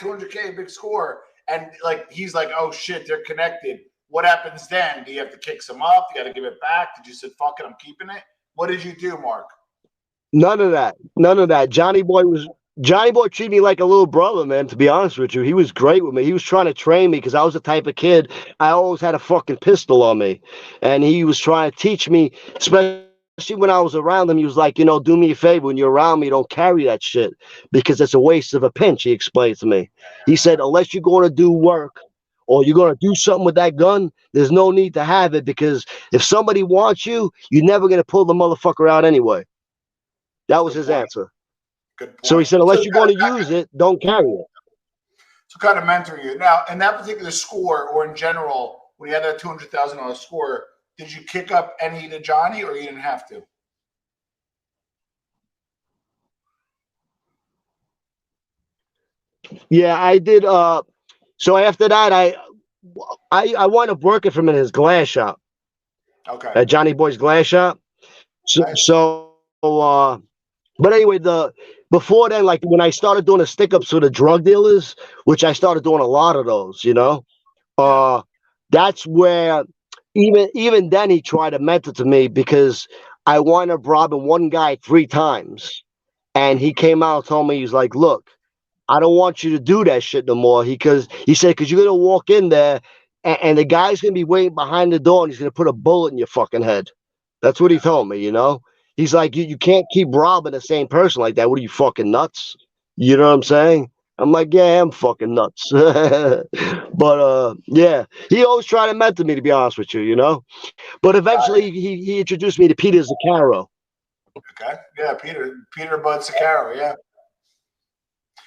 200K, big score. And like, he's like, oh shit, they're connected. What happens then? Do you have to kick some up? You got to give it back? Did you say, fuck it, I'm keeping it? What did you do, Mark? None of that. None of that. Johnny Boy treated me like a little brother, man, to be honest with you. He was great with me. He was trying to train me because I was the type of kid, I always had a fucking pistol on me. And he was trying to teach me, especially when I was around him. He was like, do me a favor. When you're around me, don't carry that shit because it's a waste of a pinch, he explained to me. He said, unless you're going to do work or you're going to do something with that gun, there's no need to have it because if somebody wants you, you're never going to pull the motherfucker out anyway. That was his answer. Good point. So he said, unless you're going to use it, don't carry it. So kind of mentor you. Now, in that particular score, or in general, when you had that $200,000 score, did you kick up any to Johnny, or you didn't have to? Yeah, I did. So after that, I wound up working for him in his glass shop. Okay. At Johnny Boy's glass shop. So, but anyway, before then, like when I started doing the stick-ups for the drug dealers, which I started doing a lot of those, that's where even then he tried to mentor to me because I wound up robbing one guy 3 times. And he came out and told me, he's like, look, I don't want you to do that shit no more. He said, because you're going to walk in there and the guy's going to be waiting behind the door and he's going to put a bullet in your fucking head. That's what he told me, He's like, you can't keep robbing the same person like that. What are you, fucking nuts? You know what I'm saying? I'm like, yeah, I'm fucking nuts. But, yeah, he always tried to mentor me, to be honest with you, But eventually he introduced me to Peter Zaccaro. Okay. Yeah, Peter Bud Zaccaro, yeah.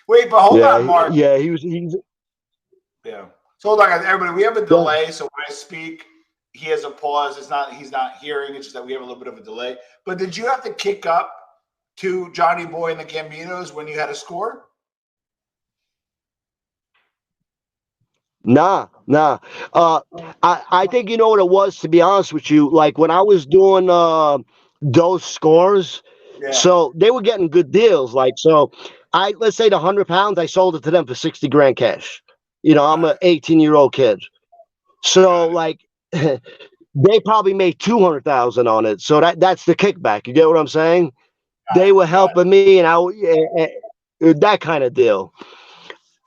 Wait, but hold on, Mark. Yeah, he's yeah. So hold on, guys. Everybody, we have a delay. So when I speak, he has a pause. He's not hearing. It's just that we have a little bit of a delay. But did you have to kick up to Johnny Boy and the Gambinos when you had a score? Nah. I think you know what it was, to be honest with you. Like when I was doing those scores, so they were getting good deals. Like, so let's say the 100 pounds, I sold it to them for 60 grand cash. I'm an 18-year-old kid. So like they probably made 200,000 on it. So that's the kickback. You get what I'm saying? They were helping me and that kind of deal.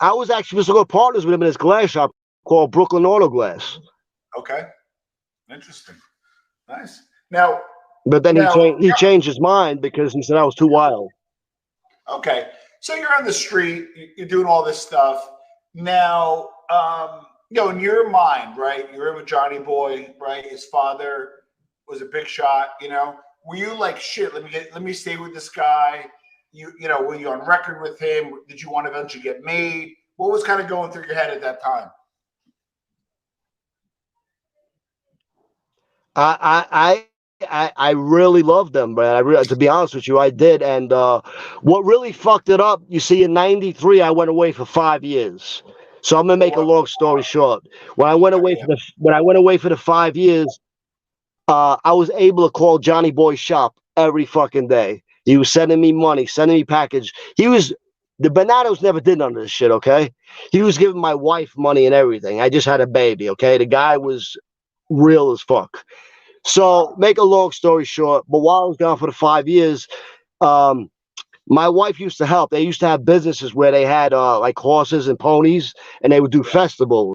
I was actually supposed to go partners with him in his glass shop called Brooklyn Auto Glass. Okay. Interesting. Nice. Now, but then he changed his mind because he said I was too wild. Okay. So you're on the street, you're doing all this stuff. Now, in your mind, right? You're in with Johnny Boy, right? His father was a big shot, Were you like, shit, let me stay with this guy? Were you on record with him? Did you want to eventually get made? What was kind of going through your head at that time? I really loved them, man. To be honest with you, I did. And what really fucked it up, you see, in '93, I went away for 5 years. So I'm gonna make a long story short. When I went away for the 5 years, I was able to call Johnny Boy's shop every fucking day. He was sending me money, sending me package. The Bonannos never did none of this shit, okay? He was giving my wife money and everything. I just had a baby, okay? The guy was real as fuck. So, make a long story short, but while I was gone for the 5 years, my wife used to help. They used to have businesses where they had like horses and ponies, and they would do festivals.